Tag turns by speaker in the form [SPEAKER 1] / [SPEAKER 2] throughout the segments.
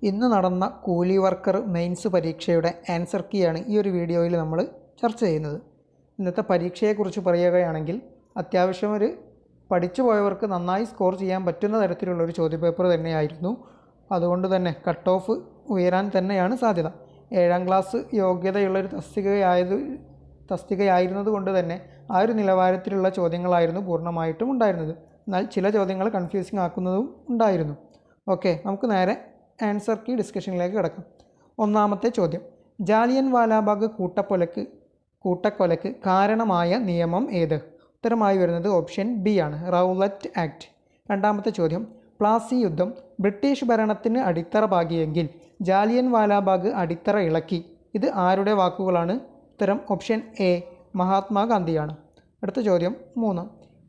[SPEAKER 1] ഇന്ന് നടന്ന കൂലി വർക്കർ മെയിൻസ് പരീക്ഷയുടെ ആൻസർ കീയാണ് ഈ ഒരു വീഡിയോയിൽ നമ്മൾ ചർച്ച ചെയ്യുന്നത്. ഇന്നത്തെ പരീക്ഷയെക്കുറിച്ച് പറയുകയാണെങ്കിൽ അത്യാവശ്യം ഒരു പഠിച്ചു പോയവർക്ക് നന്നായി സ്കോർ ചെയ്യാൻ പറ്റുന്ന തരത്തിലുള്ളൊരു ചോദ്യപേപ്പർ തന്നെയായിരുന്നു. അതുകൊണ്ട് തന്നെ കട്ട് ഓഫ് ഉയരാൻ തന്നെയാണ് സാധ്യത. 7ാം ക്ലാസ് യോഗ്യതയുള്ളൊരു തസ്തികയായിരുന്നത് കൊണ്ട് തന്നെ ആ ഒരു നിലവാരത്തിലുള്ള ചോദ്യങ്ങളായിരുന്നു പൂർണ്ണമായിട്ടും ഉണ്ടായിരുന്നത്. എന്നാൽ ചില ചോദ്യങ്ങൾ കൺഫ്യൂസിങ് ആക്കുന്നതും ഉണ്ടായിരുന്നു. ഓക്കെ, നമുക്ക് നേരെ ആൻസർ കീ ഡിസ്കഷനിലേക്ക് കിടക്കാം. ഒന്നാമത്തെ ചോദ്യം, ജാലിയൻ വാലാബാഗ് കൂട്ടക്കൊലയ്ക്ക് കാരണമായ നിയമം ഏത്? ഉത്തരമായി വരുന്നത് ഓപ്ഷൻ ബി ആണ്, റൗലറ്റ് ആക്ട്. രണ്ടാമത്തെ ചോദ്യം, പ്ലാസി യുദ്ധം ബ്രിട്ടീഷ് ഭരണത്തിന് അടിത്തറ പാകിയെങ്കിൽ ജാലിയൻ വാലാബാഗ് അടിത്തറ ഇളക്കി. ഇത് ആരുടെ വാക്കുകളാണ്? ഉത്തരം ഓപ്ഷൻ എ, മഹാത്മാഗാന്ധിയാണ്. അടുത്ത ചോദ്യം 3,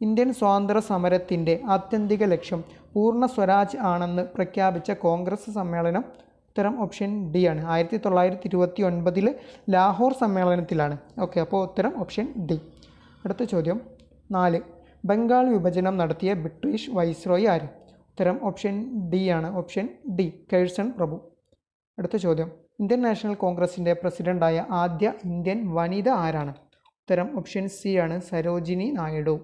[SPEAKER 1] ഇന്ത്യൻ സ്വാതന്ത്ര്യ സമരത്തിൻ്റെ ആത്യന്തിക ലക്ഷ്യം പൂർണ്ണ സ്വരാജ് ആണെന്ന് പ്രഖ്യാപിച്ച കോൺഗ്രസ് സമ്മേളനം? ഉത്തരം ഓപ്ഷൻ ഡി ആണ്, 1929 ലാഹോർ സമ്മേളനത്തിലാണ്. ഓക്കെ, അപ്പോൾ ഉത്തരം ഓപ്ഷൻ ഡി. അടുത്ത ചോദ്യം 4, ബംഗാൾ വിഭജനം നടത്തിയ ബ്രിട്ടീഷ് വൈസ്രോയി ആര്? ഉത്തരം ഓപ്ഷൻ ഡി ആണ്, ഓപ്ഷൻ ഡി, കേഴ്സൺ പ്രഭു. അടുത്ത ചോദ്യം, ഇന്ത്യൻ നാഷണൽ കോൺഗ്രസിൻ്റെ പ്രസിഡൻ്റായ ആദ്യ ഇന്ത്യൻ വനിത ആരാണ്? ഉത്തരം ഓപ്ഷൻ സി ആണ്, സരോജിനി നായിഡു.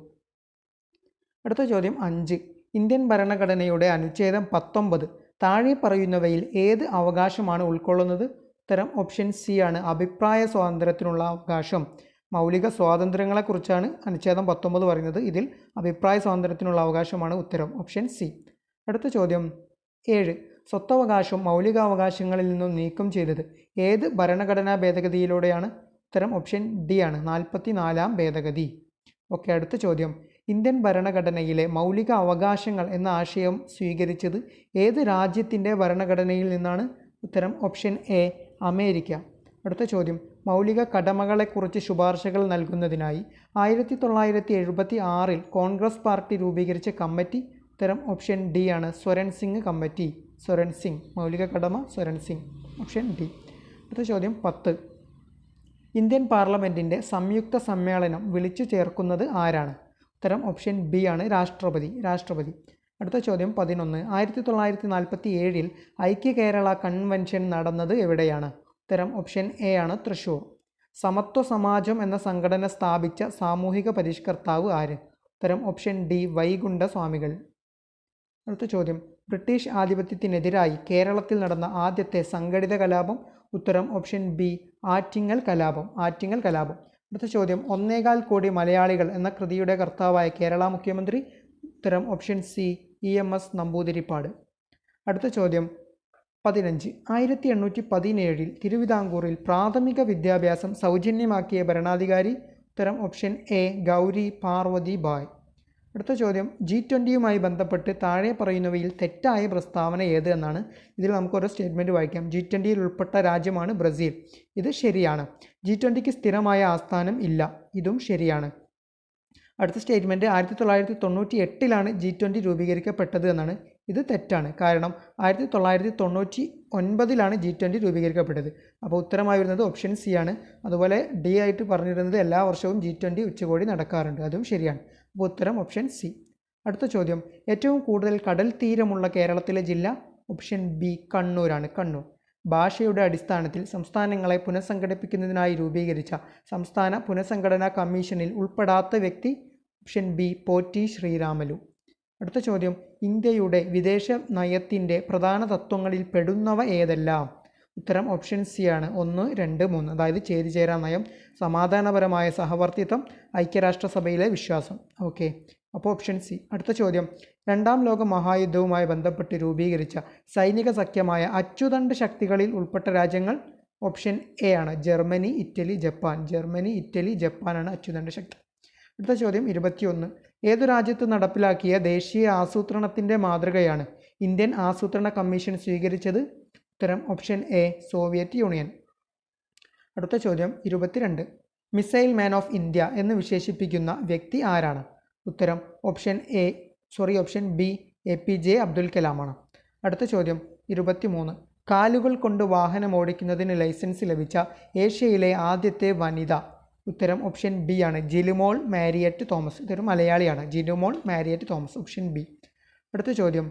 [SPEAKER 1] അടുത്ത ചോദ്യം 5, ഇന്ത്യൻ ഭരണഘടനയുടെ അനുച്ഛേദം 19 താഴെ പറയുന്നവയിൽ ഏത് അവകാശമാണ് ഉൾക്കൊള്ളുന്നത്? ഉത്തരം ഓപ്ഷൻ സി ആണ്, അഭിപ്രായ സ്വാതന്ത്ര്യത്തിനുള്ള അവകാശം. മൗലിക സ്വാതന്ത്ര്യങ്ങളെക്കുറിച്ചാണ് അനുച്ഛേദം 19 പറയുന്നത്. ഇതിൽ അഭിപ്രായ സ്വാതന്ത്ര്യത്തിനുള്ള അവകാശമാണ് ഉത്തരം ഓപ്ഷൻ സി. അടുത്ത ചോദ്യം 7, സ്വത്തവകാശം മൗലികാവകാശങ്ങളിൽ നിന്നും നീക്കം ചെയ്തത് ഏത് ഭരണഘടനാ ഭേദഗതിയിലൂടെയാണ്? ഉത്തരം ഓപ്ഷൻ ഡി ആണ്, 44ാം ഭേദഗതി. ഓക്കെ, അടുത്ത ചോദ്യം, ഇന്ത്യൻ ഭരണഘടനയിലെ മൗലിക അവകാശങ്ങൾ എന്ന ആശയം സ്വീകരിച്ചത് ഏത് രാജ്യത്തിൻ്റെ ഭരണഘടനയിൽ നിന്നാണ്? ഉത്തരം ഓപ്ഷൻ എ, അമേരിക്ക. അടുത്ത ചോദ്യം, മൗലിക കടമകളെക്കുറിച്ച് ശുപാർശകൾ നൽകുന്നതിനായി 1976 കോൺഗ്രസ് പാർട്ടി രൂപീകരിച്ച കമ്മിറ്റി? ഉത്തരം ഓപ്ഷൻ ഡി ആണ്, സ്വരൺ സിംഗ് കമ്മിറ്റി. സ്വരൺ സിംഗ്, മൗലിക കടമ സ്വരൺ സിംഗ്, ഓപ്ഷൻ ഡി. അടുത്ത ചോദ്യം 10, ഇന്ത്യൻ പാർലമെൻറ്റിൻ്റെ സംയുക്ത സമ്മേളനം വിളിച്ചു ചേർക്കുന്നത് ആരാണ്? ഉത്തരം ഓപ്ഷൻ ബി ആണ്, രാഷ്ട്രപതി. അടുത്ത ചോദ്യം 11, 1947 ഐക്യ കേരള കൺവെൻഷൻ നടന്നത് എവിടെയാണ്? ഉത്തരം ഓപ്ഷൻ എ ആണ്, തൃശ്ശൂർ. സമത്വ സമാജം എന്ന സംഘടന സ്ഥാപിച്ച സാമൂഹിക പരിഷ്കർത്താവ് ആര്? ഉത്തരം ഓപ്ഷൻ ഡി, വൈകുണ്ഠ സ്വാമികൾ. അടുത്ത ചോദ്യം, ബ്രിട്ടീഷ് ആധിപത്യത്തിനെതിരായി കേരളത്തിൽ നടന്ന ആദ്യത്തെ സംഘടിത കലാപം? ഉത്തരം ഓപ്ഷൻ ബി, ആറ്റിങ്ങൽ കലാപം. അടുത്ത ചോദ്യം, 1.25 കോടി മലയാളികൾ എന്ന കൃതിയുടെ കർത്താവായ കേരള മുഖ്യമന്ത്രി? ഉത്തരം ഓപ്ഷൻ സി, EMS നമ്പൂതിരിപ്പാട്. അടുത്ത ചോദ്യം 15, 1817 തിരുവിതാംകൂറിൽ പ്രാഥമിക വിദ്യാഭ്യാസം സൗജന്യമാക്കിയ ഭരണാധികാരി? ഉത്തരം ഓപ്ഷൻ എ, ഗൗരി പാർവതി ബായ്. അടുത്ത ചോദ്യം, G20യുമായി ബന്ധപ്പെട്ട് താഴെ പറയുന്നവയിൽ തെറ്റായ പ്രസ്താവന ഏത് എന്നാണ്. ഇതിൽ നമുക്കൊരു സ്റ്റേറ്റ്മെൻറ്റ് വായിക്കാം. G20യിൽ ഉൾപ്പെട്ട രാജ്യമാണ് ബ്രസീൽ. ഇത് ശരിയാണ്. G20ക്ക് സ്ഥിരമായ ആസ്ഥാനം ഇല്ല. ഇതും ശരിയാണ്. അടുത്ത സ്റ്റേറ്റ്മെൻറ്റ്, 1998 G20 രൂപീകരിക്കപ്പെട്ടത് എന്നാണ്. ഇത് തെറ്റാണ്. കാരണം 1999 G20 രൂപീകരിക്കപ്പെട്ടത്. അപ്പോൾ ഉത്തരമായി വരുന്നത് ഓപ്ഷൻ സി ആണ്. അതുപോലെ ഡി ആയിട്ട് പറഞ്ഞിരുന്നത് എല്ലാ വർഷവും G20 ഉച്ചകോടി നടക്കാറുണ്ട്. അതും ശരിയാണ്. അപ്പോൾ ഉത്തരം ഓപ്ഷൻ സി. അടുത്ത ചോദ്യം, ഏറ്റവും കൂടുതൽ കടൽ തീരമുള്ള കേരളത്തിലെ ജില്ല? ഓപ്ഷൻ ബി, കണ്ണൂരാണ്, കണ്ണൂർ. ഭാഷയുടെ അടിസ്ഥാനത്തിൽ സംസ്ഥാനങ്ങളെ പുനഃസംഘടിപ്പിക്കുന്നതിനായി രൂപീകരിച്ച സംസ്ഥാന പുനഃസംഘടനാ കമ്മീഷനിൽ ഉൾപ്പെടാത്ത വ്യക്തി? Option B, Potti Sriramulu. അടുത്ത ചോദ്യം, ഇന്ത്യയുടെ വിദേശ നയത്തിൻ്റെ പ്രധാന തത്വങ്ങളിൽ പെടുന്നവ ഏതെല്ലാം? ഉത്തരം ഓപ്ഷൻ സി ആണ്, 1, 2, 3. അതായത് ചേരിചേരാ നയം, സമാധാനപരമായ സഹവർത്തിത്വം, ഐക്യരാഷ്ട്രസഭയിലെ വിശ്വാസം. ഓക്കെ, അപ്പോൾ ഓപ്ഷൻ സി. അടുത്ത ചോദ്യം, 2ാം ലോക മഹായുദ്ധവുമായി ബന്ധപ്പെട്ട് രൂപീകരിച്ച സൈനിക സഖ്യമായ അച്ചുതണ്ട് ശക്തികളിൽ ഉൾപ്പെട്ട രാജ്യങ്ങൾ? ഓപ്ഷൻ എ ആണ്, ജർമ്മനി, ഇറ്റലി, ജപ്പാനാണ് അച്ചുതണ്ട് ശക്തി. അടുത്ത ചോദ്യം 21, ഏതു രാജ്യത്ത് നടപ്പിലാക്കിയ ദേശീയ ആസൂത്രണത്തിൻ്റെ മാതൃകയാണ് ഇന്ത്യൻ ആസൂത്രണ കമ്മീഷൻ സ്വീകരിച്ചത്? ഉത്തരം ഓപ്ഷൻ എ, സോവിയറ്റ് യൂണിയൻ. അടുത്ത ചോദ്യം 22, മിസൈൽ മാൻ ഓഫ് ഇന്ത്യ എന്ന് വിശേഷിപ്പിക്കുന്ന വ്യക്തി ആരാണ്? ഉത്തരം ഓപ്ഷൻ ബി, APJ അബ്ദുൽ കലാമാണ്. അടുത്ത ചോദ്യം 23, കാലുകൾ കൊണ്ട് വാഹനം ഓടിക്കുന്നതിന് ലൈസൻസ് ലഭിച്ച ഏഷ്യയിലെ ആദ്യത്തെ വനിത? ഉത്തരം ഓപ്ഷൻ ബി ആണ്, ജിലുമോൾ മാരിയറ്റ് തോമസ്. ഇതൊരു മലയാളിയാണ്, Jilumol Marriott Thomas, option B. അടുത്ത ചോദ്യം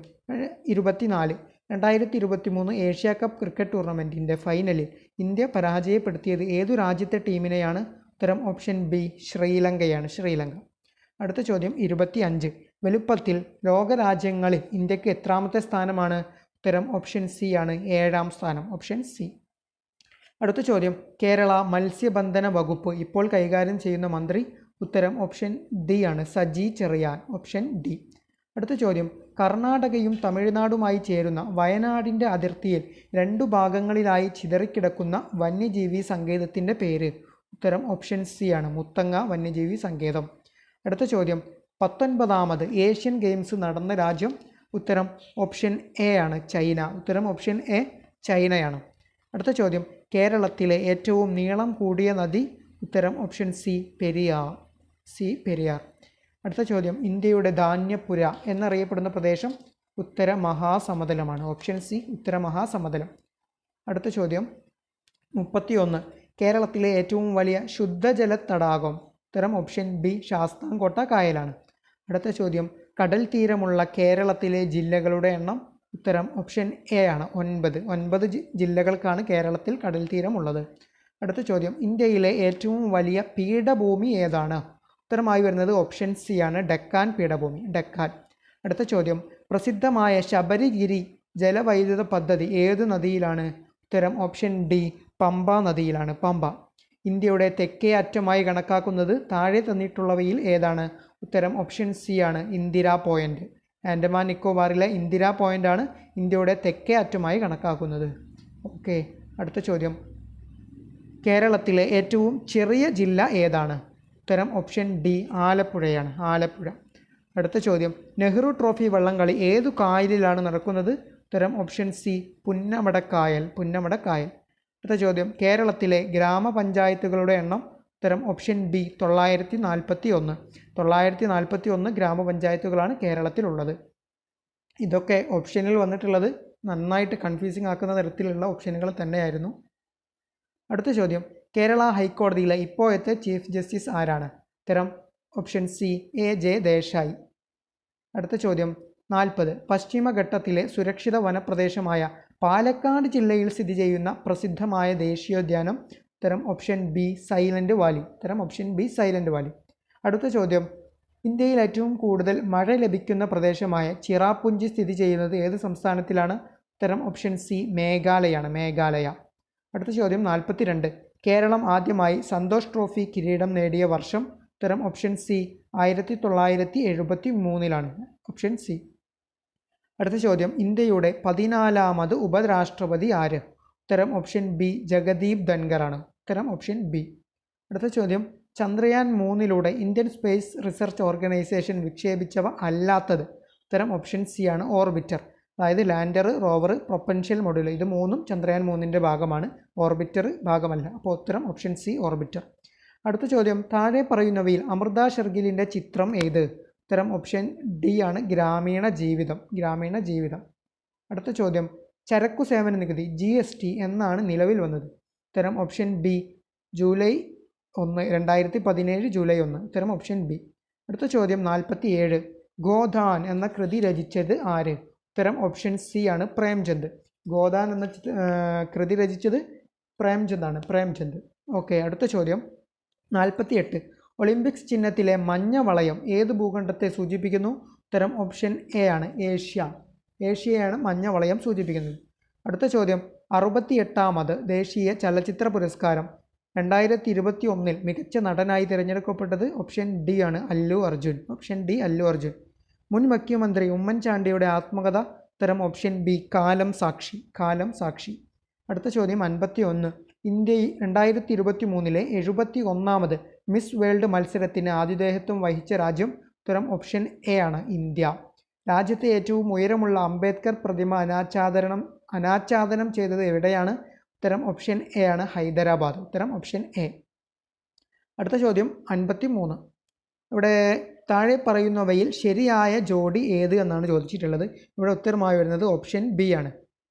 [SPEAKER 1] 24, 2023 ഏഷ്യ കപ്പ് ക്രിക്കറ്റ് ടൂർണമെൻറ്റിൻ്റെ ഫൈനലിൽ ഇന്ത്യ പരാജയപ്പെടുത്തിയത് ഏതു രാജ്യത്തെ ടീമിനെയാണ്? ഉത്തരം ഓപ്ഷൻ ബി ശ്രീലങ്കയാണ്. ശ്രീലങ്ക. അടുത്ത ചോദ്യം 25. വലുപ്പത്തിൽ ലോകരാജ്യങ്ങളിൽ ഇന്ത്യക്ക് എത്രാമത്തെ സ്ഥാനമാണ്? ഉത്തരം ഓപ്ഷൻ സി ആണ്, 7ാം സ്ഥാനം. Option C. അടുത്ത ചോദ്യം കേരള മത്സ്യബന്ധന വകുപ്പ് ഇപ്പോൾ കൈകാര്യം ചെയ്യുന്ന മന്ത്രി? ഉത്തരം ഓപ്ഷൻ ഡി ആണ്, സജി ചെറിയാൻ. Option D. അടുത്ത ചോദ്യം കർണാടകയും തമിഴ്നാടുമായി ചേരുന്ന വയനാടിൻ്റെ അതിർത്തിയിൽ 2 ഭാഗങ്ങളിലായി ചിതറിക്കിടക്കുന്ന വന്യജീവി സങ്കേതത്തിൻ്റെ പേര്? ഉത്തരം ഓപ്ഷൻ സി ആണ്, മുത്തങ്ങ വന്യജീവി സങ്കേതം. അടുത്ത ചോദ്യം 19ാമത് ഏഷ്യൻ ഗെയിംസ് നടന്ന രാജ്യം? ഉത്തരം ഓപ്ഷൻ എ ആണ്, ചൈന. ഉത്തരം ഓപ്ഷൻ എ, ചൈനയാണ്. അടുത്ത ചോദ്യം കേരളത്തിലെ ഏറ്റവും നീളം കൂടിയ നദി? ഉത്തരം option C, Periyar. C, Periyar. അടുത്ത ചോദ്യം ഇന്ത്യയുടെ ധാന്യപ്പുര എന്നറിയപ്പെടുന്ന പ്രദേശം? ഉത്തര മഹാസമതലമാണ്. ഓപ്ഷൻ സി, ഉത്തര മഹാസമതലം. അടുത്ത ചോദ്യം 31. കേരളത്തിലെ ഏറ്റവും വലിയ ശുദ്ധജല തടാകം? ഉത്തരം ഓപ്ഷൻ ബി, ശാസ്താംകോട്ട കായലാണ്. അടുത്ത ചോദ്യം കടൽ തീരമുള്ള കേരളത്തിലെ ജില്ലകളുടെ എണ്ണം? ഉത്തരം ഓപ്ഷൻ എ ആണ്, 9 ജില്ലകൾക്കാണ് കേരളത്തിൽ കടൽ തീരമുള്ളത്. അടുത്ത ചോദ്യം ഇന്ത്യയിലെ ഏറ്റവും വലിയ പീഠഭൂമി ഏതാണ്? ഉത്തരമായി വരുന്നത് ഓപ്ഷൻ സി ആണ്, ഡെക്കാൻ പീഠഭൂമി. ഡെക്കാൻ. അടുത്ത ചോദ്യം പ്രസിദ്ധമായ ശബരിഗിരി ജലവൈദ്യുത പദ്ധതി ഏതു നദിയിലാണ്? ഉത്തരം ഓപ്ഷൻ ഡി, പമ്പ നദിയിലാണ്. പമ്പ. ഇന്ത്യയുടെ തെക്കേ അറ്റമായി കണക്കാക്കുന്നത് താഴെ തന്നിട്ടുള്ളവയിൽ ഏതാണ്? ഉത്തരം ഓപ്ഷൻ സി ആണ്, ഇന്ദിരാ പോയിൻ്റ്. ആൻഡമാൻ നിക്കോബാറിലെ ഇന്ദിരാ പോയിൻ്റാണ് ഇന്ത്യയുടെ തെക്കേ അറ്റമായി കണക്കാക്കുന്നത്. ഓക്കെ. അടുത്ത ചോദ്യം കേരളത്തിലെ ഏറ്റവും ചെറിയ ജില്ല ഏതാണ്? ഉത്തരം ഓപ്ഷൻ ഡി, ആലപ്പുഴയാണ്. ആലപ്പുഴ. അടുത്ത ചോദ്യം നെഹ്റു ട്രോഫി വള്ളംകളി ഏതു കായലിലാണ് നടക്കുന്നത്? ഉത്തരം ഓപ്ഷൻ സി, പുന്നമടക്കായൽ. പുന്നമടക്കായൽ. അടുത്ത ചോദ്യം കേരളത്തിലെ ഗ്രാമപഞ്ചായത്തുകളുടെ എണ്ണം? ഉത്തരം ഓപ്ഷൻ ബി, 941. 941 ഗ്രാമപഞ്ചായത്തുകളാണ് കേരളത്തിലുള്ളത്. ഇതൊക്കെ ഓപ്ഷനിൽ വന്നിട്ടുള്ളത് നന്നായിട്ട് കൺഫ്യൂസിങ് ആക്കുന്ന തരത്തിലുള്ള ഓപ്ഷനുകൾ തന്നെയായിരുന്നു. അടുത്ത ചോദ്യം കേരള ഹൈക്കോടതിയിലെ ഇപ്പോഴത്തെ ചീഫ് ജസ്റ്റിസ് ആരാണ്? ഉത്തരം option C, A J Desai. അടുത്ത ചോദ്യം 40. പശ്ചിമഘട്ടത്തിലെ സുരക്ഷിത വനപ്രദേശമായ പാലക്കാട് ജില്ലയിൽ സ്ഥിതി ചെയ്യുന്ന പ്രസിദ്ധമായ ദേശീയോദ്യാനം? ഉത്തരം ഓപ്ഷൻ ബി, സൈലൻറ്റ് വാലി. ഉത്തരം ഓപ്ഷൻ ബി, സൈലൻറ്റ് വാലി. അടുത്ത ചോദ്യം ഇന്ത്യയിൽ ഏറ്റവും കൂടുതൽ മഴ ലഭിക്കുന്ന പ്രദേശമായ ചിറാപുഞ്ചി സ്ഥിതി ചെയ്യുന്നത് ഏത് സംസ്ഥാനത്തിലാണ്? ഉത്തരം ഓപ്ഷൻ സി, മേഘാലയാണ്. മേഘാലയ. അടുത്ത ചോദ്യം 42. കേരളം ആദ്യമായി സന്തോഷ് ട്രോഫി കിരീടം നേടിയ വർഷം? ഉത്തരം ഓപ്ഷൻ സി, 1973 ഓപ്ഷൻ സി. അടുത്ത ചോദ്യം ഇന്ത്യയുടെ 14ാമത് ഉപരാഷ്ട്രപതി ആര്? ഉത്തരം ഓപ്ഷൻ ബി, ജഗദീപ് ധൻഖറാണ്. ഉത്തരം ഓപ്ഷൻ ബി. അടുത്ത ചോദ്യം Chandrayaan 3 Indian space research organisation വിക്ഷേപിച്ചവ അല്ലാത്തത്? ഉത്തരം ഓപ്ഷൻ സി ആണ്, ഓർബിറ്റർ. അതായത് ലാൻഡർ, റോവർ, പ്രൊപ്പൻഷ്യൽ മൊഡ്യൂൾ. ഇത് മൂന്നും ചന്ദ്രയാൻ 3 ഭാഗമാണ്, ഓർബിറ്റർ ഭാഗമല്ല. അപ്പോൾ ഉത്തരം ഓപ്ഷൻ സി, ഓർബിറ്റർ. അടുത്ത ചോദ്യം താഴെ പറയുന്നവയിൽ അമൃത ഷെർഗിലിൻ്റെ ചിത്രം ഏത്? ഉത്തരം ഓപ്ഷൻ ഡി ആണ്, ഗ്രാമീണ ജീവിതം. ഗ്രാമീണ ജീവിതം. അടുത്ത ചോദ്യം ചരക്കു സേവന നികുതി GST എന്നാണ് നിലവിൽ വന്നത്? ഉത്തരം ഓപ്ഷൻ ബി, ജൂലൈ 1, 2017 ജൂലൈ 1. ഉത്തരം ഓപ്ഷൻ ബി. അടുത്ത ചോദ്യം 47. ഗോദാൻ എന്ന കൃതി രചിച്ചത് ആര്? ഉത്തരം ഓപ്ഷൻ സി ആണ്, പ്രേംചന്ദ്. ഗോദാൻ എന്ന കൃതി രചിച്ചത് പ്രേംചന്ദാണ്. പ്രേംചന്ദ്. ഓക്കെ. അടുത്ത ചോദ്യം 48. ഒളിമ്പിക്സ് ചിഹ്നത്തിലെ മഞ്ഞ വളയം ഏത് ഭൂഖണ്ഡത്തെ സൂചിപ്പിക്കുന്നു? ഉത്തരം ഓപ്ഷൻ എ ആണ്, ഏഷ്യ. ഏഷ്യയാണ് മഞ്ഞ വളയം സൂചിപ്പിക്കുന്നത്. അടുത്ത ചോദ്യം 68ാമത് ദേശീയ ചലച്ചിത്ര പുരസ്കാരം 2021 മികച്ച നടനായി തിരഞ്ഞെടുക്കപ്പെട്ടത്? ഓപ്ഷൻ ഡി ആണ്, അല്ലു അർജുൻ. Option D, Allu Arjun. മുൻ മുഖ്യമന്ത്രി ഉമ്മൻചാണ്ടിയുടെ ആത്മകഥ? ഉത്തരം ഓപ്ഷൻ ബി, കാലം സാക്ഷി. കാലം സാക്ഷി. അടുത്ത ചോദ്യം 51. ഇന്ത്യ 2023 71ാമത് മിസ് വേൾഡ് മത്സരത്തിന് ആതിഥേയത്വം വഹിച്ച രാജ്യം? ഉത്തരം ഓപ്ഷൻ എ ആണ്, ഇന്ത്യ. രാജ്യത്തെ ഏറ്റവും ഉയരമുള്ള അംബേദ്കർ പ്രതിമ അനാച്ഛാദനം ചെയ്തത് എവിടെയാണ്? ഉത്തരം ഓപ്ഷൻ എ ആണ്, ഹൈദരാബാദ്. ഉത്തരം ഓപ്ഷൻ എ. അടുത്ത ചോദ്യം 53. ഇവിടെ താഴെ പറയുന്നവയിൽ ശരിയായ ജോഡി ഏത് എന്നാണ് ചോദിച്ചിട്ടുള്ളത്. ഇവിടെ ഉത്തരമായി വരുന്നത് ഓപ്ഷൻ ബി ആണ്,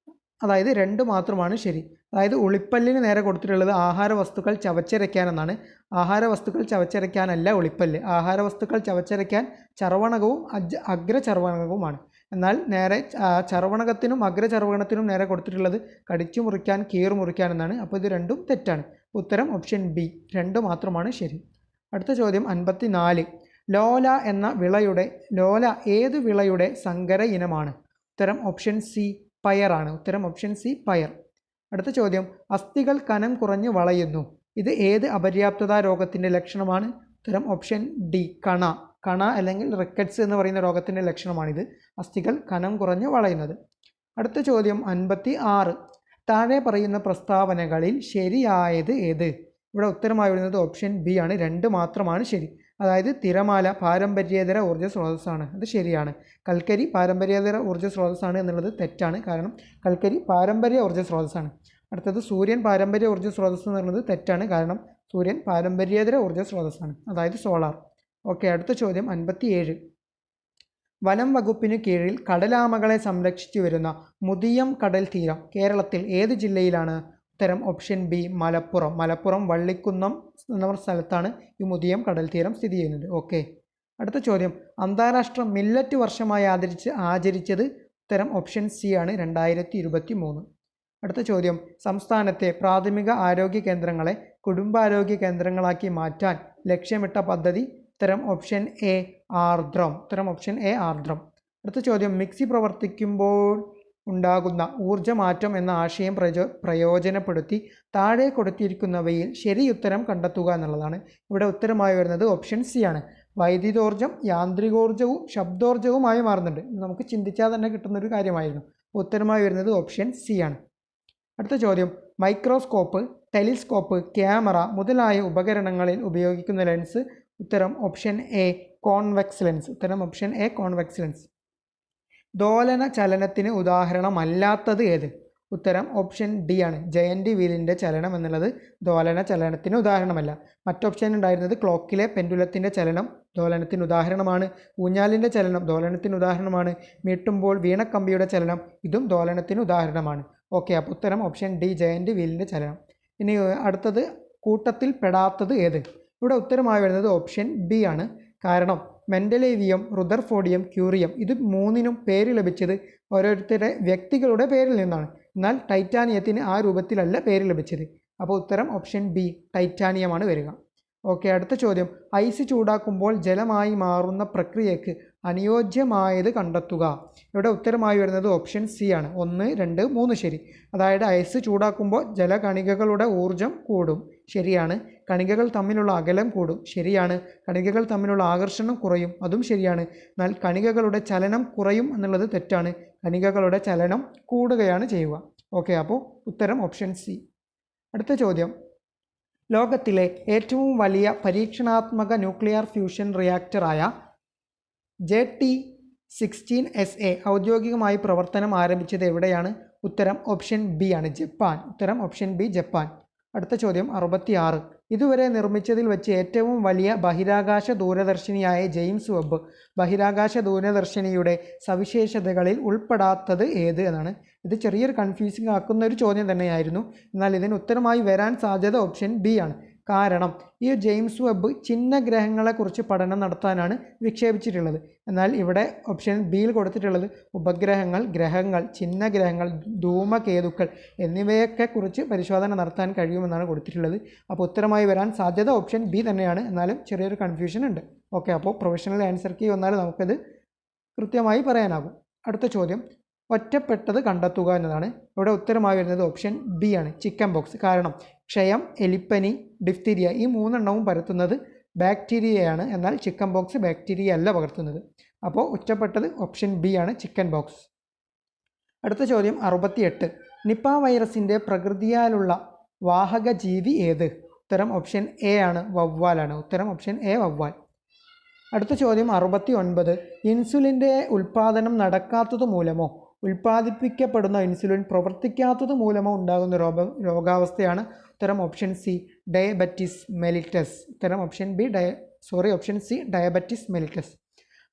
[SPEAKER 1] അതായത് 2 മാത്രമാണ് ശരി. അതായത് ഉളിപ്പല്ലിന് നേരെ കൊടുത്തിട്ടുള്ളത് ആഹാര വസ്തുക്കൾ ചവച്ചരയ്ക്കാൻ എന്നാണ്. ആഹാര വസ്തുക്കൾ ചവച്ചരയ്ക്കാനല്ല ഉളിപ്പല്ല്. ആഹാര വസ്തുക്കൾ ചവച്ചരയ്ക്കാൻ ചർവണകവും അഗ്രചർവണകവുമാണ്. എന്നാൽ നേരെ ചർവണകത്തിനും അഗ്രചർവണത്തിനും നേരെ കൊടുത്തിട്ടുള്ളത് കടിച്ചു മുറിക്കാൻ, കീറു മുറിക്കാൻ എന്നാണ്. അപ്പോൾ ഇത് രണ്ടും തെറ്റാണ്. ഉത്തരം ഓപ്ഷൻ ബി, 2 മാത്രമാണ് ശരി. അടുത്ത ചോദ്യം 54. ലോല എന്ന വിളയുടെ ലോല ഏത് വിളയുടെ സങ്കര ഇനമാണ്? ഉത്തരം ഓപ്ഷൻ സി പയറാണ്. ഉത്തരം ഓപ്ഷൻ സി പയർ. അടുത്ത ചോദ്യം, അസ്ഥികൾ കനം കുറഞ്ഞ് വളയുന്നു. ഇത് ഏത് അപര്യാപ്തതാ രോഗത്തിൻ്റെ ലക്ഷണമാണ്? ഉത്തരം ഓപ്ഷൻ ഡി കണ അല്ലെങ്കിൽ റിക്കറ്റ്സ് എന്ന് പറയുന്ന രോഗത്തിൻ്റെ ലക്ഷണമാണിത്, അസ്ഥികൾ കനം കുറഞ്ഞ് വളയുന്നത്. അടുത്ത ചോദ്യം 56. താഴെ പറയുന്ന പ്രസ്താവനകളിൽ ശരിയായത് ഏത്? ഇവിടെ ഉത്തരമായി വരുന്നത് ഓപ്ഷൻ ബി ആണ്, 2 മാത്രമാണ് ശരി. അതായത് തിരമാല പാരമ്പര്യേതര ഊർജ്ജ സ്രോതസ്സാണ്, അത് ശരിയാണ്. കൽക്കരി പാരമ്പര്യേതര ഊർജ്ജ സ്രോതസ്സാണ് എന്നുള്ളത് തെറ്റാണ്, കാരണം കൽക്കരി പാരമ്പര്യ ഊർജ്ജ സ്രോതസ്സാണ്. അടുത്തത് സൂര്യൻ പാരമ്പര്യ ഊർജ്ജ സ്രോതസ്സ് എന്നുള്ളത് തെറ്റാണ്, കാരണം സൂര്യൻ പാരമ്പര്യേതര ഊർജ്ജ സ്രോതസ്സാണ്, അതായത് സോളാർ. ഓക്കെ, അടുത്ത ചോദ്യം 57. വനം വകുപ്പിന് കീഴിൽ കടലാമകളെ സംരക്ഷിച്ചു വരുന്ന മുതിയം കടൽ തീരം കേരളത്തിൽ ഏത് ജില്ലയിലാണ്? ഉത്തരം ഓപ്ഷൻ ബി മലപ്പുറം വള്ളിക്കുന്നം എന്ന സ്ഥലത്താണ് ഈ മുതിയം കടൽ തീരം സ്ഥിതി ചെയ്യുന്നത്. ഓക്കെ, അടുത്ത ചോദ്യം, അന്താരാഷ്ട്ര മില്ലറ്റ് വർഷമായി ആചരിച്ചത്? ഉത്തരം ഓപ്ഷൻ സി ആണ്, 2023. അടുത്ത ചോദ്യം, സംസ്ഥാനത്തെ പ്രാഥമിക ആരോഗ്യ കേന്ദ്രങ്ങളെ കുടുംബാരോഗ്യ കേന്ദ്രങ്ങളാക്കി മാറ്റാൻ ലക്ഷ്യമിട്ട പദ്ധതി? ഉത്തരം ഓപ്ഷൻ എ ആർദ്രം. ഉത്തരം ഓപ്ഷൻ എ ആർദ്രം. അടുത്ത ചോദ്യം, മിക്സി പ്രവർത്തിക്കുമ്പോൾ ഉണ്ടാകുന്ന ഊർജ്ജമാറ്റം എന്ന ആശയം പ്രയോജനപ്പെടുത്തി താഴെ കൊടുത്തിരിക്കുന്നവയിൽ ശരിയുത്തരം കണ്ടെത്തുക എന്നുള്ളതാണ്. ഇവിടെ ഉത്തരമായി വരുന്നത് ഓപ്ഷൻ സി ആണ്. വൈദ്യുതോർജ്ജം യാന്ത്രികോർജ്ജവും ശബ്ദോർജ്ജവുമായി മാറുന്നുണ്ട്. നമുക്ക് ചിന്തിച്ചാൽ തന്നെ കിട്ടുന്നൊരു കാര്യമായിരുന്നു. ഉത്തരമായി വരുന്നത് ഓപ്ഷൻ സി ആണ്. അടുത്ത ചോദ്യം, മൈക്രോസ്കോപ്പ്, ടെലിസ്കോപ്പ്, ക്യാമറ മുതലായ ഉപകരണങ്ങളിൽ ഉപയോഗിക്കുന്ന ലെൻസ്? ഉത്തരം ഓപ്ഷൻ എ കോൺവെക്സ് ലെൻസ്. ഉത്തരം ഓപ്ഷൻ എ കോൺവെക്സ് ലെൻസ്. ദോലന ചലനത്തിന് ഉദാഹരണമല്ലാത്തത് ഏത്? ഉത്തരം ഓപ്ഷൻ ഡി ആണ്, ജയന്റ് വീലിൻ്റെ ചലനം എന്നുള്ളത് ദോലന ചലനത്തിന് ഉദാഹരണമല്ല. മറ്റോപ്ഷൻ ഉണ്ടായിരുന്നത് ക്ലോക്കിലെ പെൻഡുലത്തിൻ്റെ ചലനം ദോലനത്തിന് ഉദാഹരണമാണ്, ഊഞ്ഞാലിൻ്റെ ചലനം ദോലനത്തിന് ഉദാഹരണമാണ്, മീട്ടുമ്പോൾ വീണക്കമ്പിയുടെ ചലനം ഇതും ദോലനത്തിന് ഉദാഹരണമാണ്. ഓക്കെ, അപ്പോൾ ഉത്തരം ഓപ്ഷൻ ഡി, ജയന്റ് വീലിൻ്റെ ചലനം. ഇനി അടുത്തത്, കൂട്ടത്തിൽ പെടാത്തത് ഏത്? ഇവിടെ ഉത്തരമായി വരുന്നത് ഓപ്ഷൻ ബി ആണ്, കാരണം മെൻഡലേവിയം, റുദർഫോർഡിയം, ക്യൂറിയം ഇത് 3നും പേര് ലഭിച്ചത് ഓരോരുത്തരുടെ വ്യക്തികളുടെ പേരിൽ നിന്നാണ്. എന്നാൽ ടൈറ്റാനിയത്തിന് ആ രൂപത്തിലല്ല പേര് ലഭിച്ചത്. അപ്പോൾ ഉത്തരം ഓപ്ഷൻ ബി, ടൈറ്റാനിയമാണ് വരിക. ഓക്കെ, അടുത്ത ചോദ്യം, ഐസ് ചൂടാക്കുമ്പോൾ ജലമായി മാറുന്ന പ്രക്രിയയ്ക്ക് അനുയോജ്യമായത് കണ്ടെത്തുക. ഇവിടെ ഉത്തരമായി വരുന്നത് ഓപ്ഷൻ സി ആണ്, 1, 2, 3 ശരി. അതായത് ഐസ് ചൂടാക്കുമ്പോൾ ജലകണികകളുടെ ഊർജ്ജം കൂടും, ശരിയാണ്. കണികകൾ തമ്മിലുള്ള അകലം കൂടും, ശരിയാണ്. കണികകൾ തമ്മിലുള്ള ആകർഷണം കുറയും, അതും ശരിയാണ്. എന്നാൽ കണികകളുടെ ചലനം കുറയും എന്നുള്ളത് തെറ്റാണ്, കണികകളുടെ ചലനം കൂടുകയാണ് ചെയ്യുക. ഓക്കെ, അപ്പോൾ ഉത്തരം ഓപ്ഷൻ സി. അടുത്ത ചോദ്യം, ലോകത്തിലെ ഏറ്റവും വലിയ പരീക്ഷണാത്മക ന്യൂക്ലിയർ ഫ്യൂഷൻ റിയാക്ടറായ JT16SA ഔദ്യോഗികമായി പ്രവർത്തനം ആരംഭിച്ചത് എവിടെയാണ്? ഉത്തരം ഓപ്ഷൻ ബി ആണ്, ജപ്പാൻ. ഉത്തരം ഓപ്ഷൻ ബി, ജപ്പാൻ. അടുത്ത ചോദ്യം 66. ഇതുവരെ നിർമ്മിച്ചതിൽ വെച്ച് ഏറ്റവും വലിയ ബഹിരാകാശ ദൂരദർശിനിയായ ജെയിംസ് വെബ് ബഹിരാകാശ ദൂരദർശിനിയുടെ സവിശേഷതകളിൽ ഉൾപ്പെടാത്തത് ഏത് എന്നാണ്. ഇത് ചെറിയൊരു കൺഫ്യൂസിങ് ആക്കുന്ന ഒരു ചോദ്യം തന്നെയായിരുന്നു. എന്നാൽ ഇതിന് ഉത്തരമായി വരാൻ സാധ്യത ഓപ്ഷൻ ബി ആണ്. കാരണം ഈ ജെയിംസ് വെബ് ചിഹ്നഗ്രഹങ്ങളെക്കുറിച്ച് പഠനം നടത്താനാണ് വിക്ഷേപിച്ചിട്ടുള്ളത്. എന്നാൽ ഇവിടെ ഓപ്ഷൻ ബിയിൽ കൊടുത്തിട്ടുള്ളത് ഉപഗ്രഹങ്ങൾ, ഗ്രഹങ്ങൾ, ചിഹ്നഗ്രഹങ്ങൾ, ധൂമകേതുക്കൾ എന്നിവയൊക്കെ കുറിച്ച് പരിശോധന നടത്താൻ കഴിയുമെന്നാണ് കൊടുത്തിട്ടുള്ളത്. അപ്പോൾ ഉത്തരമായി വരാൻ സാധ്യത ഓപ്ഷൻ ബി തന്നെയാണ്. എന്നാലും ചെറിയൊരു കൺഫ്യൂഷൻ ഉണ്ട്. ഓക്കെ, അപ്പോൾ പ്രൊഫഷണൽ ആൻസർ കീ വന്നാൽ നമുക്കത് കൃത്യമായി പറയാനാകും. അടുത്ത ചോദ്യം, ഒറ്റപ്പെട്ടത് കണ്ടെത്തുക എന്നതാണ്. ഇവിടെ ഉത്തരമായി വരുന്നത് ഓപ്ഷൻ ബി ആണ്, ചിക്കൻ ബോക്സ്. കാരണം ക്ഷയം, എലിപ്പനി, ഡിഫ്തീരിയ ഈ 3 എണ്ണവും പരത്തുന്നത് ബാക്ടീരിയയാണ്, എന്നാൽ ചിക്കൻ ബോക്സ് ബാക്ടീരിയ അല്ല പകർത്തുന്നത്. അപ്പോൾ ഒറ്റപ്പെട്ടത് ഓപ്ഷൻ ബി ആണ്, ചിക്കൻ ബോക്സ്. അടുത്ത ചോദ്യം 68. നിപ വൈറസിൻ്റെ പ്രകൃതിയാലുള്ള വാഹക ജീവി ഏത്? ഉത്തരം ഓപ്ഷൻ എ ആണ്, വവ്വാലാണ്. ഉത്തരം ഓപ്ഷൻ എ, വവ്വാൽ. അടുത്ത ചോദ്യം 69. ഇൻസുലിൻ്റെ ഉൽപ്പാദനം നടക്കാത്തത് മൂലമോ ഉൽപ്പാദിപ്പിക്കപ്പെടുന്ന ഇൻസുലിൻ പ്രവർത്തിക്കാത്തത് മൂലമോ ഉണ്ടാകുന്ന രോഗാവസ്ഥയാണ്? ഉത്തരം ഓപ്ഷൻ സി, ഡയബറ്റിസ് മെലിറ്റസ്. ഉത്തരം option B, option C, diabetes mellitus.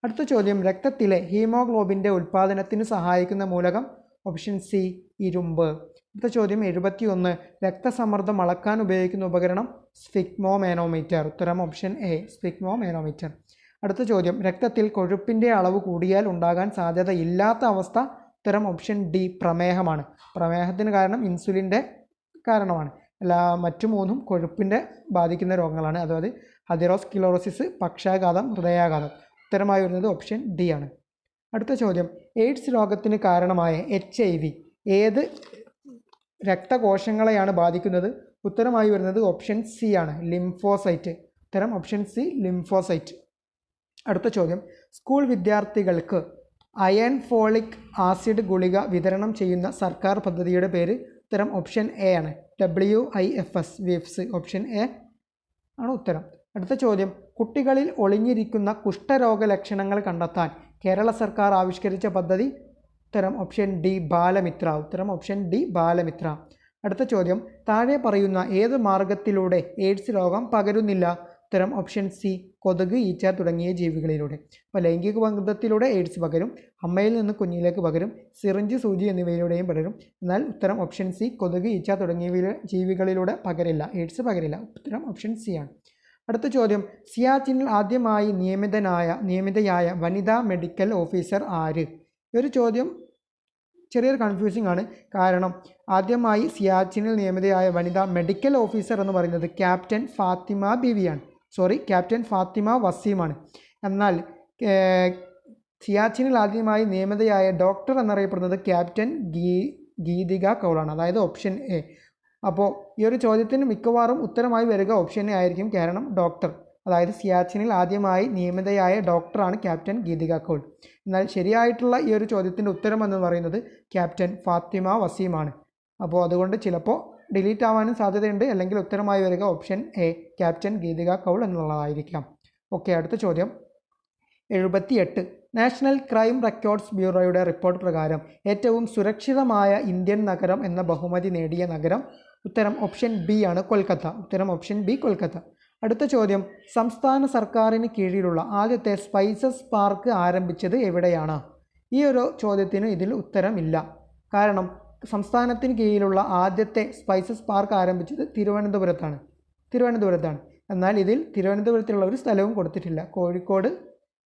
[SPEAKER 1] അടുത്ത ചോദ്യം, രക്തത്തിലെ ഹീമോഗ്ലോബിൻ്റെ ഉൽപ്പാദനത്തിന് സഹായിക്കുന്ന മൂലകം? ഓപ്ഷൻ സി, ഇരുമ്പ്. അടുത്ത ചോദ്യം 71. രക്തസമ്മർദ്ദം അളക്കാൻ ഉപയോഗിക്കുന്ന ഉപകരണം? സ്ഫിഗ്മോമാനോമീറ്റർ. ഉത്തരം ഓപ്ഷൻ എ, സ്ഫിഗ്മോമാനോമീറ്റർ. അടുത്ത ചോദ്യം, രക്തത്തിൽ കൊഴുപ്പിൻ്റെ അളവ് കൂടിയാൽ ഉണ്ടാകാൻ സാധ്യതയില്ലാത്ത അവസ്ഥ. ഉത്തരം ഓപ്ഷൻ ഡി പ്രമേഹമാണ്. പ്രമേഹത്തിന് കാരണം ഇൻസുലിൻ്റെ കാരണമാണ്. മറ്റു മൂന്നും കൊഴുപ്പിൻ്റെ ബാധിക്കുന്ന രോഗങ്ങളാണ്. അതായത് അതിറോസ്ക്ലിറോസിസ്, പക്ഷാഘാതം, ഹൃദയാഘാതം. ഉത്തരമായി വരുന്നത് ഓപ്ഷൻ ഡി ആണ്. അടുത്ത ചോദ്യം, എയ്ഡ്സ് രോഗത്തിന് കാരണമായ HIV ഏത് രക്തകോശങ്ങളെയാണ് ബാധിക്കുന്നത്? ഉത്തരമായി വരുന്നത് ഓപ്ഷൻ സി ആണ്, ലിംഫോസൈറ്റ്. ഉത്തരം ഓപ്ഷൻ സി, ലിംഫോസൈറ്റ്. അടുത്ത ചോദ്യം, സ്കൂൾ വിദ്യാർത്ഥികൾക്ക് അയൺ ഫോളിക് ആസിഡ് ഗുളിക വിതരണം ചെയ്യുന്ന സർക്കാർ പദ്ധതിയുടെ പേര്? ഉത്തരം ഓപ്ഷൻ എ ആണ്, WIFS, വിഫ്സ്. ഓപ്ഷൻ എ ആണ് ഉത്തരം. അടുത്ത ചോദ്യം, കുട്ടികളിൽ ഒളിഞ്ഞിരിക്കുന്ന കുഷ്ഠരോഗ ലക്ഷണങ്ങൾ കണ്ടെത്താൻ കേരള സർക്കാർ ആവിഷ്കരിച്ച പദ്ധതി? ഉത്തരം ഓപ്ഷൻ ഡി, ബാലമിത്ര. ഉത്തരം ഓപ്ഷൻ ഡി, ബാലമിത്ര. അടുത്ത ചോദ്യം, താഴെ പറയുന്ന ഏത് മാർഗത്തിലൂടെ എയ്ഡ്സ് രോഗം പകരുന്നില്ല? ഉത്തരം ഓപ്ഷൻ സി, കൊതുക്, ഈച്ച തുടങ്ങിയ ജീവികളിലൂടെ. അപ്പോൾ ലൈംഗിക ബന്ധത്തിലൂടെ എയ്ഡ്സ് പകരും, അമ്മയിൽ നിന്ന് കുഞ്ഞിലേക്ക് പകരും, സിറിഞ്ച്, സൂചി എന്നിവയിലൂടെയും പകരും. എന്നാൽ ഉത്തരം ഓപ്ഷൻ സി, കൊതുക്, ഈച്ച തുടങ്ങിയ ജീവികളിലൂടെ പകരില്ല, എയ്ഡ്സ് പകരില്ല. ഉത്തരം ഓപ്ഷൻ സി ആണ്. അടുത്ത ചോദ്യം, സിയാച്ചിനിൽ ആദ്യമായി നിയമിതയായ വനിതാ മെഡിക്കൽ ഓഫീസർ ആര്? ഈ ഒരു ചോദ്യം ചെറിയൊരു കൺഫ്യൂസിംഗ് ആണ്. കാരണം ആദ്യമായി സിയാച്ചിനിൽ നിയമിതയായ വനിതാ മെഡിക്കൽ ഓഫീസർ എന്ന് പറയുന്നത് ക്യാപ്റ്റൻ ഫാത്തിമ ബീവിയാണ്. ക്യാപ്റ്റൻ ഫാത്തിമ വസീമാണ്. എന്നാൽ സിയാച്ചിനിൽ ആദ്യമായി നിയമിതയായ ഡോക്ടർ എന്നറിയപ്പെടുന്നത് ക്യാപ്റ്റൻ ഗീതിക കൗളാണ്. അതായത് ഓപ്ഷൻ എ. അപ്പോൾ ഈ ഒരു ചോദ്യത്തിന് മിക്കവാറും ഉത്തരമായി വരിക ഓപ്ഷൻ എ ആയിരിക്കും. കാരണം ഡോക്ടർ, അതായത് സിയാച്ചിനിൽ ആദ്യമായി നിയമിതയായ ഡോക്ടറാണ് ക്യാപ്റ്റൻ ഗീതിക കൗൾ. എന്നാൽ ശരിയായിട്ടുള്ള ഈ ഒരു ചോദ്യത്തിൻ്റെ ഉത്തരം എന്ന് പറയുന്നത് ക്യാപ്റ്റൻ ഫാത്തിമ വസീമാണ്. അപ്പോൾ അതുകൊണ്ട് ചിലപ്പോൾ ഡിലീറ്റ് ആവാനും സാധ്യതയുണ്ട്. അല്ലെങ്കിൽ ഉത്തരമായി വരിക option A, captain Geetika Kaul എന്നുള്ളതായിരിക്കാം. ഓക്കെ, അടുത്ത ചോദ്യം 78. നാഷണൽ ക്രൈം റെക്കോർഡ്സ് ബ്യൂറോയുടെ റിപ്പോർട്ട് പ്രകാരം ഏറ്റവും സുരക്ഷിതമായ ഇന്ത്യൻ നഗരം എന്ന ബഹുമതി നേടിയ നഗരം? ഉത്തരം ഓപ്ഷൻ ബി ആണ്, കൊൽക്കത്ത. ഉത്തരം ഓപ്ഷൻ ബി, കൊൽക്കത്ത. അടുത്ത ചോദ്യം, സംസ്ഥാന സർക്കാരിന് കീഴിലുള്ള ആദ്യത്തെ സ്പൈസസ് പാർക്ക് ആരംഭിച്ചത് എവിടെയാണ്? ഈ ഒരു ചോദ്യത്തിന് ഇതിൽ ഉത്തരമില്ല. കാരണം സംസ്ഥാനത്തിന് കീഴിലുള്ള ആദ്യത്തെ സ്പൈസസ് പാർക്ക് ആരംഭിച്ചത് തിരുവനന്തപുരത്താണ്. എന്നാൽ ഇതിൽ തിരുവനന്തപുരത്തുള്ള ഒരു സ്ഥലവും കൊടുത്തിട്ടില്ല. കോഴിക്കോട്,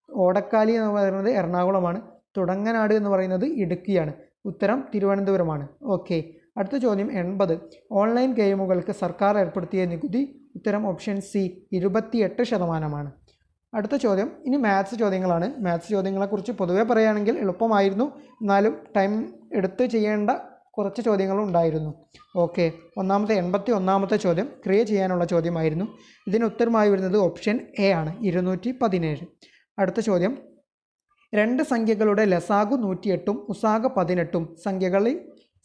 [SPEAKER 1] ഓടക്കാലി എന്ന് പറയുന്നത് എറണാകുളമാണ്, തുടങ്ങനാട് എന്ന് പറയുന്നത് ഇടുക്കിയാണ്. ഉത്തരം തിരുവനന്തപുരമാണ്. ഓക്കെ, അടുത്ത ചോദ്യം 80. ഓൺലൈൻ ഗെയിമുകൾക്ക് സർക്കാർ ഏർപ്പെടുത്തിയ നികുതി? ഉത്തരം ഓപ്ഷൻ സി, 28%. അടുത്ത ചോദ്യം, ഇനി മാത്സ് ചോദ്യങ്ങളാണ്. മാത്സ് ചോദ്യങ്ങളെക്കുറിച്ച് പൊതുവെ പറയുകയാണെങ്കിൽ എളുപ്പമായിരുന്നു, എന്നാലും ടൈം എടുത്ത് ചെയ്യേണ്ട കുറച്ച് ചോദ്യങ്ങളും ഉണ്ടായിരുന്നു. ഓക്കെ, 81ാമത്തെ ചോദ്യം ക്രിയ ചെയ്യാനുള്ള ചോദ്യമായിരുന്നു. ഇതിന് ഉത്തരമായി വരുന്നത് ഓപ്ഷൻ എ ആണ്, 217. അടുത്ത ചോദ്യം, രണ്ട് സംഖ്യകളുടെ ലസാഗു 108ഉം ഉസാഗ 18ഉം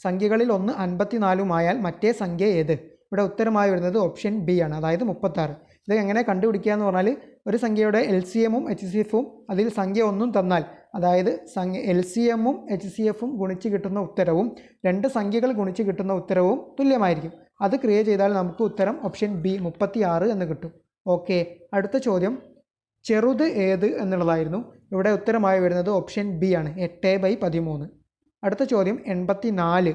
[SPEAKER 1] സംഖ്യകളിൽ ഒന്ന് 54ഉം ആയാൽ മറ്റേ സംഖ്യ ഏത്? ഇവിടെ ഉത്തരമായി വരുന്നത് ഓപ്ഷൻ ബി ആണ്, അതായത് 36. ഇത് എങ്ങനെ കണ്ടുപിടിക്കുക എന്ന് പറഞ്ഞാൽ ഒരു സംഖ്യയുടെ LCMഉം HCFും അതിൽ സംഖ്യ ഒന്നും തന്നാൽ, അതായത് LCMഉം HCFും ഗുണിച്ച് കിട്ടുന്ന ഉത്തരവും രണ്ട് സംഖ്യകൾ ഗുണിച്ച് കിട്ടുന്ന ഉത്തരവും തുല്യമായിരിക്കും. അത് ക്രിയ ചെയ്താൽ നമുക്ക് ഉത്തരം ഓപ്ഷൻ ബി 36 എന്ന് കിട്ടും. ഓക്കെ, അടുത്ത ചോദ്യം ചെറുത് ഏത് എന്നുള്ളതായിരുന്നു. ഇവിടെ ഉത്തരമായി വരുന്നത് ഓപ്ഷൻ ബി ആണ്, 8/13. അടുത്ത ചോദ്യം 84.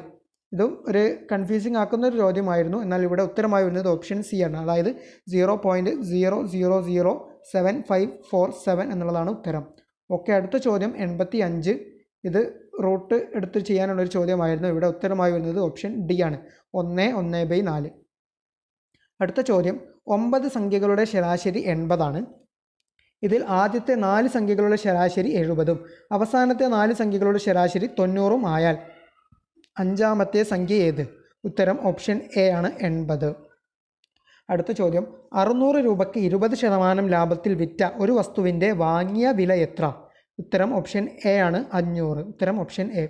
[SPEAKER 1] ഇതും ഒരു കൺഫ്യൂസിങ് ആക്കുന്ന ഒരു ചോദ്യമായിരുന്നു. എന്നാൽ ഇവിടെ ഉത്തരമായി വരുന്നത് ഓപ്ഷൻ സി ആണ്, അതായത് 0.00075547 എന്നുള്ളതാണ് ഉത്തരം. ഓക്കെ, അടുത്ത ചോദ്യം 85. ഇത് റൂട്ട് എടുത്ത് ചെയ്യാനുള്ളൊരു ചോദ്യമായിരുന്നു. ഇവിടെ ഉത്തരമായി വരുന്നത് ഓപ്ഷൻ ഡി ആണ്, 1/4. അടുത്ത ചോദ്യം 9 സംഖ്യകളുടെ ശരാശരി 80 ആണ്. ഇതിൽ ആദ്യത്തെ 4 സംഖ്യകളുടെ ശരാശരി 70ഉം അവസാനത്തെ 4 സംഖ്യകളുടെ ശരാശരി 90ഉം ആയാൽ അഞ്ചാമത്തെ സംഖ്യ ഏത്? ഉത്തരം ഓപ്ഷൻ എ ആണ്, 80. അടുത്ത ചോദ്യം 600 രൂപയ്ക്ക് 20% ലാഭത്തിൽ വിറ്റ ഒരു വസ്തുവിൻ്റെ വാങ്ങിയ വില എത്ര? ഉത്തരം ഓപ്ഷൻ എ ആണ്, 500. ഉത്തരം ഓപ്ഷൻ എ.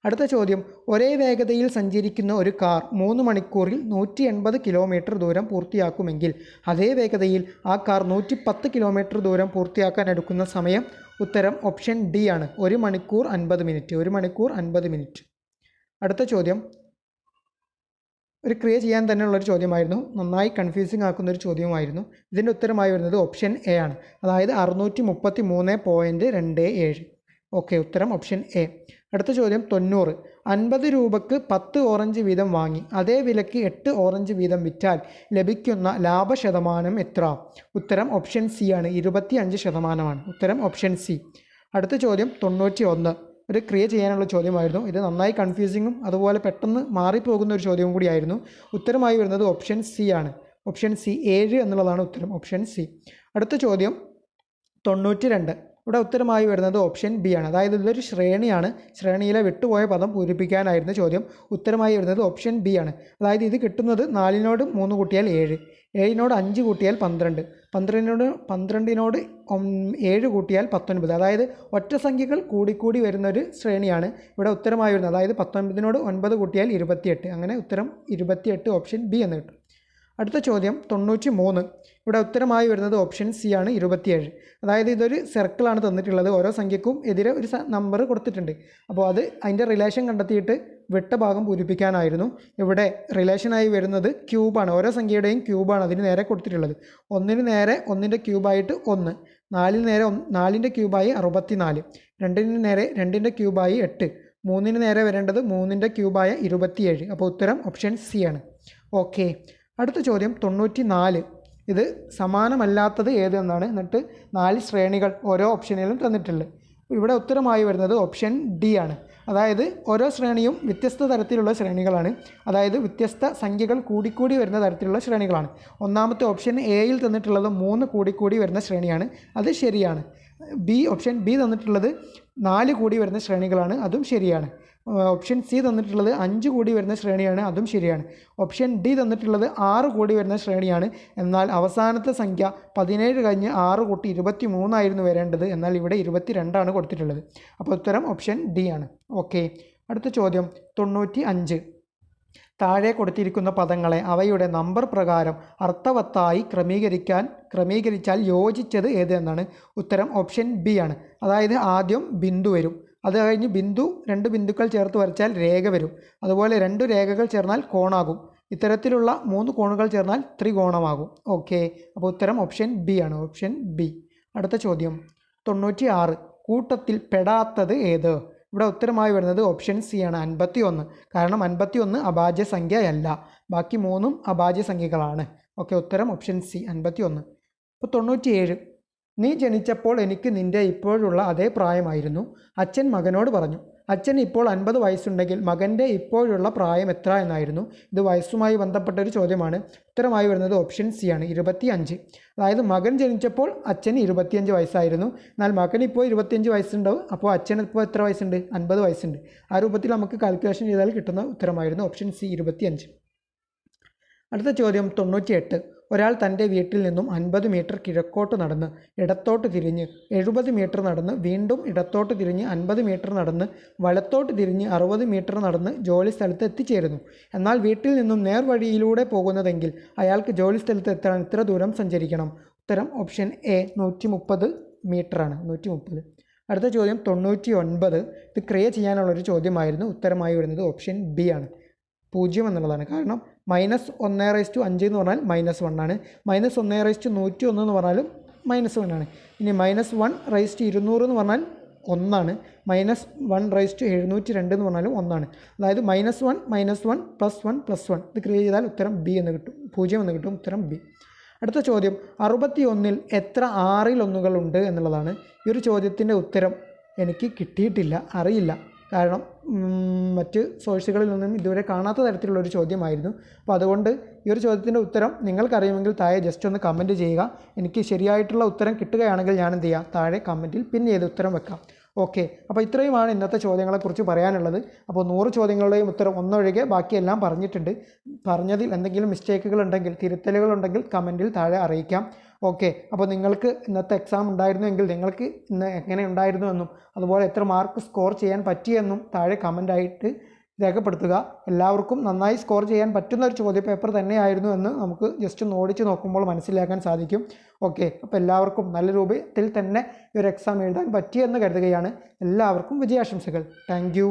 [SPEAKER 1] അടുത്ത ചോദ്യം ഒരേ വേഗതയിൽ സഞ്ചരിക്കുന്ന ഒരു കാർ 3 മണിക്കൂറിൽ 180 കിലോമീറ്റർ ദൂരം പൂർത്തിയാക്കുമെങ്കിൽ അതേ വേഗതയിൽ ആ കാർ 110 കിലോമീറ്റർ ദൂരം പൂർത്തിയാക്കാൻ എടുക്കുന്ന സമയം? ഉത്തരം ഓപ്ഷൻ ഡി ആണ്, 1 മണിക്കൂർ 50 മിനിറ്റ്. 1 മണിക്കൂർ 50 മിനിറ്റ്. അടുത്ത ചോദ്യം ഒരു ക്രിയ ചെയ്യാൻ തന്നെയുള്ളൊരു ചോദ്യമായിരുന്നു, നന്നായി കൺഫ്യൂസിങ് ആക്കുന്നൊരു ചോദ്യമായിരുന്നു. ഇതിൻ്റെ ഉത്തരമായി വരുന്നത് ഓപ്ഷൻ എ ആണ്, അതായത് 633.27. ഓക്കെ, ഉത്തരം ഓപ്ഷൻ എ. അടുത്ത ചോദ്യം 90. 50 രൂപയ്ക്ക് 10 ഓറഞ്ച് വീതം വാങ്ങി അതേ വിലയ്ക്ക് 8 ഓറഞ്ച് വീതം വിറ്റാൽ ലഭിക്കുന്ന ലാഭശതമാനം എത്ര? ഉത്തരം ഓപ്ഷൻ സി ആണ്, 25%. ഉത്തരം ഓപ്ഷൻ സി. അടുത്ത ചോദ്യം 91. ഒരു ക്രിയ ചെയ്യാനുള്ള ചോദ്യമായിരുന്നു. ഇത് നന്നായി കൺഫ്യൂസിങ്ങും അതുപോലെ പെട്ടെന്ന് മാറിപ്പോകുന്ന ഒരു ചോദ്യവും കൂടിയായിരുന്നു. ഉത്തരമായി വരുന്നത് ഓപ്ഷൻ സി ആണ്. ഓപ്ഷൻ സി 7 എന്നുള്ളതാണ് ഉത്തരം. Option C. അടുത്ത ചോദ്യം 92. ഇവിടെ ഉത്തരമായി വരുന്നത് ഓപ്ഷൻ ബി ആണ്. അതായത് ഇതൊരു ശ്രേണിയാണ്. ശ്രേണിയിലെ വിട്ടുപോയ പദം പൂരിപ്പിക്കാനായിരുന്നു ചോദ്യം. ഉത്തരമായി വരുന്നത് ഓപ്ഷൻ ബി ആണ്. അതായത് ഇത് കിട്ടുന്നത് 4നോട് 3 കൂട്ടിയാൽ 7, 7നോട് 5 കൂട്ടിയാൽ 12, 12നോട് 7 കൂട്ടിയാൽ 19. അതായത് ഒറ്റ സംഖ്യകൾ കൂടിക്കൂടി വരുന്നൊരു ശ്രേണിയാണ് ഇവിടെ ഉത്തരമായി വരുന്നത്. അതായത് 19നോട് 9 കൂട്ടിയാൽ 28. അങ്ങനെ ഉത്തരം 28, ഓപ്ഷൻ ബി എന്ന് കിട്ടും. അടുത്ത ചോദ്യം 93. ഇവിടെ ഉത്തരമായി വരുന്നത് ഓപ്ഷൻ സി ആണ്, 27. അതായത് ഇതൊരു സർക്കിളാണ് തന്നിട്ടുള്ളത്. ഓരോ സംഖ്യക്കും എതിരെ ഒരു നമ്പർ കൊടുത്തിട്ടുണ്ട്. അപ്പോൾ അതിൻ്റെ റിലേഷൻ കണ്ടെത്തിയിട്ട് വിട്ട ഭാഗം പൂരിപ്പിക്കാനായിരുന്നു. ഇവിടെ റിലേഷനായി വരുന്നത് ക്യൂബാണ്. ഓരോ സംഖ്യയുടെയും ക്യൂബാണ് അതിന് നേരെ കൊടുത്തിട്ടുള്ളത്. 1ന് നേരെ 1ൻ്റെ ക്യൂബായിട്ട് 1, 4ന് നേരെ 4ൻ്റെ ക്യൂബായി 64, 2ന് നേരെ 2ൻ്റെ ക്യൂബായി 8, 3ന് നേരെ വരേണ്ടത് 3ൻ്റെ ക്യൂബായ 27. അപ്പോൾ ഉത്തരം ഓപ്ഷൻ സി ആണ്. ഓക്കെ. അടുത്ത ചോദ്യം 94. ഇത് സമാനമല്ലാത്തത് ഏത് എന്നാണ്. എന്നിട്ട് 4 ശ്രേണികൾ ഓരോ ഓപ്ഷനിലും തന്നിട്ടുള്ളത്. ഇവിടെ ഉത്തരമായി വരുന്നത് ഓപ്ഷൻ ഡി ആണ്. അതായത് ഓരോ ശ്രേണിയും വ്യത്യസ്ത തരത്തിലുള്ള ശ്രേണികളാണ്. അതായത് വ്യത്യസ്ത സംഖ്യകൾ കൂടിക്കൂടി വരുന്ന തരത്തിലുള്ള ശ്രേണികളാണ്. ഒന്നാമത്തെ ഓപ്ഷൻ എയിൽ തന്നിട്ടുള്ളത് 3 കൂടിക്കൂടി വരുന്ന ശ്രേണിയാണ്. അത് ശരിയാണ്. ഓപ്ഷൻ ബി തന്നിട്ടുള്ളത് 4 കൂടി വരുന്ന ശ്രേണികളാണ്. അതും ശരിയാണ്. ഓപ്ഷൻ സി തന്നിട്ടുള്ളത് 5 കൂടി വരുന്ന ശ്രേണിയാണ്. അതും ശരിയാണ്. ഓപ്ഷൻ ഡി തന്നിട്ടുള്ളത് 6 കൂടി വരുന്ന ശ്രേണിയാണ്. എന്നാൽ അവസാനത്തെ സംഖ്യ 17 കഴിഞ്ഞ് 6 കൂട്ടി 23 ആയിരുന്നു വരേണ്ടത്. എന്നാൽ ഇവിടെ 22 കൊടുത്തിട്ടുള്ളത്. അപ്പോൾ ഉത്തരം ഓപ്ഷൻ ഡി ആണ്. ഓക്കെ. അടുത്ത ചോദ്യം 95. താഴെ കൊടുത്തിരിക്കുന്ന പദങ്ങളെ അവയുടെ നമ്പർ പ്രകാരം അർത്ഥവത്തായി ക്രമീകരിച്ചാൽ യോജിച്ചത് ഏത് എന്നാണ്. ഉത്തരം ഓപ്ഷൻ ബി ആണ്. അതായത് ആദ്യം ബിന്ദു വരും. അത് കഴിഞ്ഞ് 2 ബിന്ദുക്കൾ ചേർത്ത് വരച്ചാൽ രേഖ വരും. അതുപോലെ 2 രേഖകൾ ചേർന്നാൽ കോണാകും. ഇത്തരത്തിലുള്ള 3 കോണുകൾ ചേർന്നാൽ ത്രികോണമാകും. ഓക്കെ. അപ്പോൾ ഉത്തരം ഓപ്ഷൻ ബി ആണ്. Option B. അടുത്ത ചോദ്യം 96. കൂട്ടത്തിൽ പെടാത്തത് ഏത്? ഇവിടെ ഉത്തരമായി വരുന്നത് ഓപ്ഷൻ സി ആണ്, 51. കാരണം 51 അഭാജ്യ സംഖ്യയല്ല. ബാക്കി 3ഉം അഭാജ്യ സംഖ്യകളാണ്. ഓക്കെ. ഉത്തരം ഓപ്ഷൻ സി, 51. ഇപ്പോൾ 97. നീ ജനിച്ചപ്പോൾ എനിക്ക് നിൻ്റെ ഇപ്പോഴുള്ള അതേ പ്രായമായിരുന്നു. അച്ഛൻ മകനോട് പറഞ്ഞു. അച്ഛൻ ഇപ്പോൾ 50 വയസ്സുണ്ടെങ്കിൽ മകൻ്റെ ഇപ്പോഴുള്ള പ്രായം എത്ര എന്നായിരുന്നു. ഇത് വയസ്സുമായി ബന്ധപ്പെട്ട ഒരു ചോദ്യമാണ്. ഉത്തരമായി വരുന്നത് ഓപ്ഷൻ സി ആണ്, 25. അതായത് മകൻ ജനിച്ചപ്പോൾ അച്ഛന് 25 വയസ്സായിരുന്നു. എന്നാൽ മകൻ ഇപ്പോൾ 25 വയസ്സുണ്ടാവും. അപ്പോൾ അച്ഛന് ഇപ്പോൾ എത്ര വയസ്സുണ്ട്? 50 വയസ്സുണ്ട്. ആ രൂപത്തിൽ നമുക്ക് കാൽക്കുലേഷൻ ചെയ്താൽ കിട്ടുന്ന ഉത്തരമായിരുന്നു ഓപ്ഷൻ സി, 25. അടുത്ത ചോദ്യം 98. ഒരാൾ തൻ്റെ വീട്ടിൽ നിന്നും 50 മീറ്റർ കിഴക്കോട്ട് നടന്ന് ഇടത്തോട്ട് തിരിഞ്ഞ് 70 മീറ്റർ നടന്ന് വീണ്ടും ഇടത്തോട്ട് തിരിഞ്ഞ് 50 മീറ്റർ നടന്ന് വലത്തോട്ട് തിരിഞ്ഞ് 60 മീറ്റർ നടന്ന് ജോലി സ്ഥലത്ത് എത്തിച്ചേരുന്നു. എന്നാൽ വീട്ടിൽ നിന്നും നേർവഴിയിലൂടെ പോകുന്നതെങ്കിൽ അയാൾക്ക് ജോലി സ്ഥലത്ത് എത്താൻ എത്ര ദൂരം സഞ്ചരിക്കണം? ഉത്തരം ഓപ്ഷൻ എ, 130 മീറ്ററാണ്. 130. അടുത്ത ചോദ്യം 99. ഇത് ക്രിയ ചെയ്യാനുള്ളൊരു ചോദ്യമായിരുന്നു. ഉത്തരമായി വരുന്നത് ഓപ്ഷൻ ബി ആണ്, 0 എന്നുള്ളതാണ്. കാരണം -1/5 എന്ന് പറഞ്ഞാൽ -1 ആണ്. -1/101 എന്ന് പറഞ്ഞാലും -1 ആണ്. ഇനി -1/200 എന്ന് പറഞ്ഞാൽ 1 ആണ്. -1/702 എന്ന് പറഞ്ഞാലും 1 ആണ്. അതായത് -1 -1 +1 +1. ഇത് ക്രിയേറ്റ് ചെയ്താൽ ഉത്തരം ബി എന്ന് കിട്ടും, 0 എന്ന് കിട്ടും. ഉത്തരം ബി. അടുത്ത ചോദ്യം 61-ൽ എത്ര 6ൽ ഒന്നുകൾ ഉണ്ട് എന്നുള്ളതാണ്. ഈ ഒരു ചോദ്യത്തിൻ്റെ ഉത്തരം എനിക്ക് കിട്ടിയിട്ടില്ല, അറിയില്ല. കാരണം മറ്റ് സോഴ്സുകളിൽ നിന്നും ഇതുവരെ കാണാത്ത തരത്തിലുള്ളൊരു ചോദ്യമായിരുന്നു. അപ്പോൾ അതുകൊണ്ട് ഈ ഒരു ചോദ്യത്തിൻ്റെ ഉത്തരം നിങ്ങൾക്കറിയുമെങ്കിൽ താഴെ ജസ്റ്റ് ഒന്ന് കമൻറ്റ് ചെയ്യുക. എനിക്ക് ശരിയായിട്ടുള്ള ഉത്തരം കിട്ടുകയാണെങ്കിൽ ഞാൻ എന്ത് ചെയ്യാം, താഴെ കമൻറ്റിൽ പിൻ ചെയ്ത് ഉത്തരം വെക്കാം. ഓക്കെ. അപ്പോൾ ഇത്രയുമാണ് ഇന്നത്തെ ചോദ്യങ്ങളെക്കുറിച്ച് പറയാനുള്ളത്. അപ്പോൾ 100 ചോദ്യങ്ങളുടെയും ഉത്തരം ഒന്നൊഴികെ ബാക്കിയെല്ലാം പറഞ്ഞിട്ടുണ്ട്. പറഞ്ഞതിൽ എന്തെങ്കിലും മിസ്റ്റേക്കുകൾ ഉണ്ടെങ്കിൽ, തിരുത്തലുകൾ ഉണ്ടെങ്കിൽ കമൻറ്റിൽ താഴെ അറിയിക്കാം. ഓക്കെ. അപ്പോൾ നിങ്ങൾക്ക് ഇന്നത്തെ എക്സാം ഉണ്ടായിരുന്നുവെങ്കിൽ നിങ്ങൾക്ക് ഇന്ന് എങ്ങനെ ഉണ്ടായിരുന്നു എന്നും അതുപോലെ എത്ര മാർക്ക് സ്കോർ ചെയ്യാൻ പറ്റിയെന്നും താഴെ കമൻ്റായിട്ട് രേഖപ്പെടുത്തുക. എല്ലാവർക്കും നന്നായി സ്കോർ ചെയ്യാൻ പറ്റുന്ന ഒരു ചോദ്യപേപ്പർ തന്നെയായിരുന്നു എന്ന് നമുക്ക് ജസ്റ്റ് ഒന്ന് ഓടിച്ച് നോക്കുമ്പോൾ മനസ്സിലാക്കാൻ സാധിക്കും. ഓക്കെ. അപ്പോൾ എല്ലാവർക്കും നല്ല രൂപത്തിൽ തന്നെ ഈ ഒരു എക്സാം എഴുതാൻ പറ്റിയെന്ന് കരുതുകയാണ്. എല്ലാവർക്കും വിജയാശംസകൾ. Thank you.